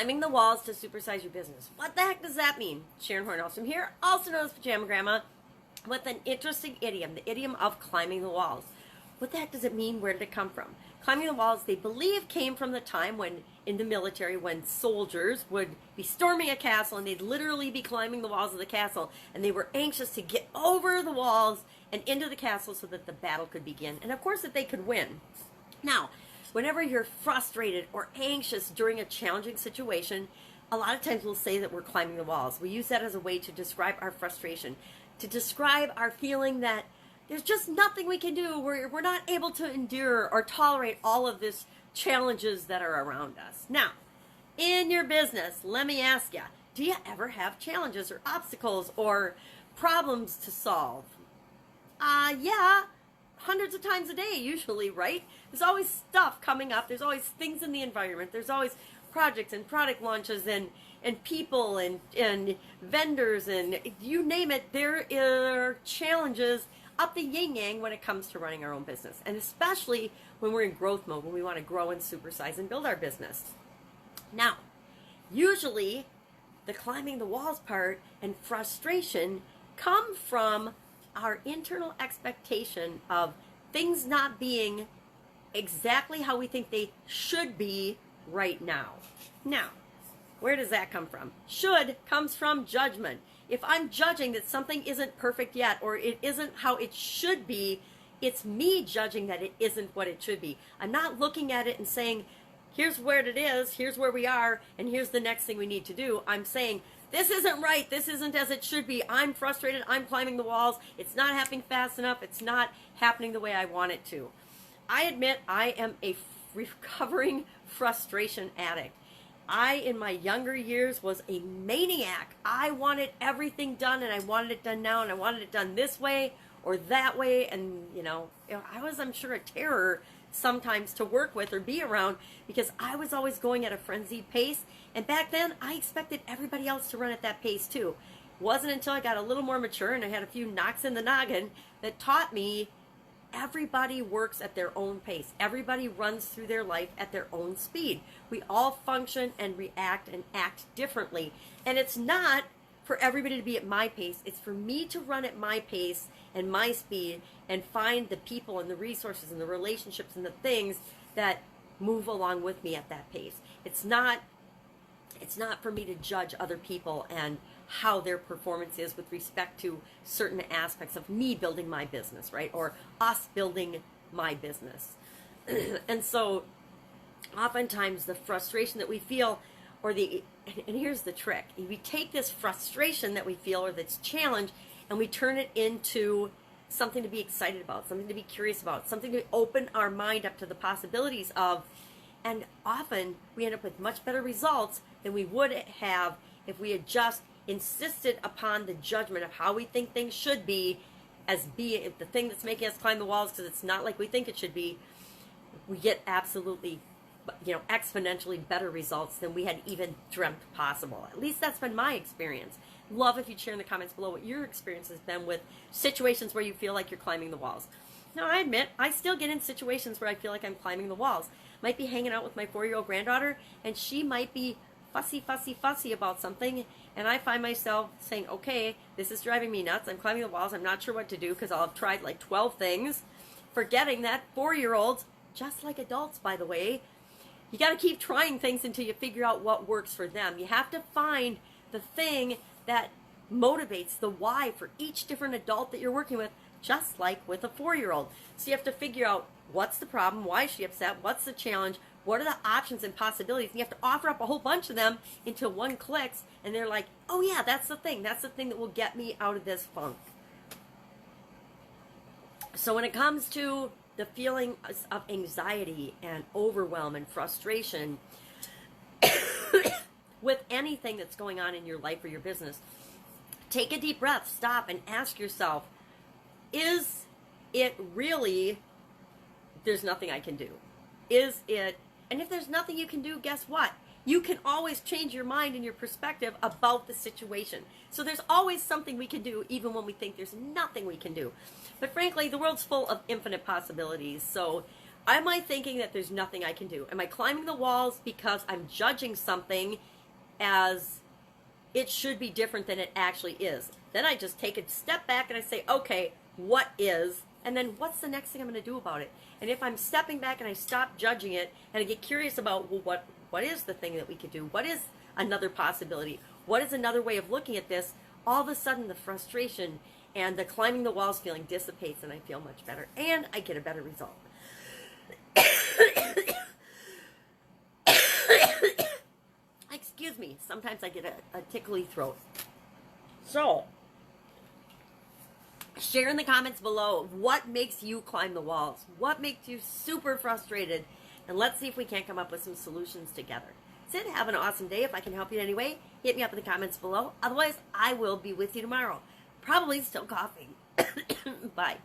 Climbing the walls to supersize your business. What the heck does that mean? Sharon Horne-Ellstrom here, also known as Pajama Grandma, with an interesting idiom, the idiom of climbing the walls. What the heck does it mean? Where did it come from? Climbing the walls, they believe, came from the time when, in the military, when soldiers would be storming a castle and they'd literally be climbing the walls of the castle, and they were anxious to get over the walls and into the castle so that the battle could begin, and of course that they could win. Now, whenever you're frustrated or anxious during a challenging situation, a lot of times we'll say that we're climbing the walls. We use that as a way to describe our frustration, to describe our feeling that there's just nothing we can do. We're not able to endure or tolerate all of these challenges that are around us. Now, in your business, let me ask you, do you ever have challenges or obstacles or problems to solve? Yeah. Hundreds of times a day, usually, right? There's always stuff coming up. There's always things in the environment. There's always projects and product launches and people and vendors and you name it. There are challenges up the yin-yang when it comes to running our own business. And especially when we're in growth mode, when we want to grow and supersize and build our business. Now, usually the climbing the walls part and frustration come from our internal expectation of things not being exactly how we think they should be right now. Now, where does that come from? Should comes from judgment. If I'm judging that something isn't perfect yet or it isn't how it should be, it's me judging that it isn't what it should be. I'm not looking at it and saying, here's where it is, here's where we are, and here's the next thing we need to do. I'm saying, this isn't right. This isn't as it should be. I'm frustrated. I'm climbing the walls. It's not happening fast enough. It's not happening the way I want it to. I admit I am a recovering frustration addict. I, in my younger years, was a maniac. I wanted everything done, and I wanted it done now, and I wanted it done this way or that way. And, I was, I'm sure, a terror sometimes to work with or be around because I was always going at a frenzied pace. And back then, I expected everybody else to run at that pace too. It wasn't until I got a little more mature and I had a few knocks in the noggin that taught me everybody works at their own pace. Everybody runs through their life at their own speed. We all function and react and act differently. And it's not for everybody to be at my pace. It's for me to run at my pace and my speed and find the people and the resources and the relationships and the things that move along with me at that pace. It's not for me to judge other people and how their performance is with respect to certain aspects of me building my business, right? Or us building my business. And so oftentimes the frustration that we feel and here's the trick. We take this frustration that we feel or this challenge and we turn it into something to be excited about, something to be curious about, something to open our mind up to the possibilities of. And often we end up with much better results than we would have if we had just insisted upon the judgment of how we think things should be as being the thing that's making us climb the walls because it's not like we think it should be. We get absolutely, exponentially better results than we had even dreamt possible. At least that's been my experience. Love if you'd share in the comments below what your experience has been with situations where you feel like you're climbing the walls. Now, I admit, I still get in situations where I feel like I'm climbing the walls. Might be hanging out with my 4-year-old granddaughter, and she might be fussy about something, and I find myself saying, okay, this is driving me nuts. I'm climbing the walls. I'm not sure what to do because I'll have tried like 12 things, forgetting that 4-year-olds, just like adults, by the way, you got to keep trying things until you figure out what works for them. You have to find the thing that motivates the why for each different adult that you're working with, just like with a 4-year-old. So you have to figure out what's the problem, why is she upset, what's the challenge, what are the options and possibilities, and you have to offer up a whole bunch of them until one clicks, and they're like, oh yeah, that's the thing that will get me out of this funk. So when it comes to the feeling of anxiety and overwhelm and frustration with anything that's going on in your life or your business, take a deep breath, stop, and ask yourself, is it really, there's nothing I can do? Is it, and if there's nothing you can do, guess what? You can always change your mind and your perspective about the situation. So there's always something we can do, even when we think there's nothing we can do. But frankly, the world's full of infinite possibilities. So Am I thinking that there's nothing I can do? Am I climbing the walls because I'm judging something as it should be different than it actually is? Then I just take a step back and I say, okay, what is? And then what's the next thing I'm going to do about it? And if I'm stepping back and I stop judging it and I get curious about, well, what is the thing that we could do? What is another possibility? What is another way of looking at this? All of a sudden the frustration and the climbing the walls feeling dissipates and I feel much better and I get a better result. Excuse me, sometimes I get a tickly throat. So, share in the comments below what makes you climb the walls. What makes you super frustrated? And let's see if we can't come up with some solutions together. That's it. Have an awesome day. If I can help you in any way, hit me up in the comments below. Otherwise, I will be with you tomorrow. Probably still coughing. Bye.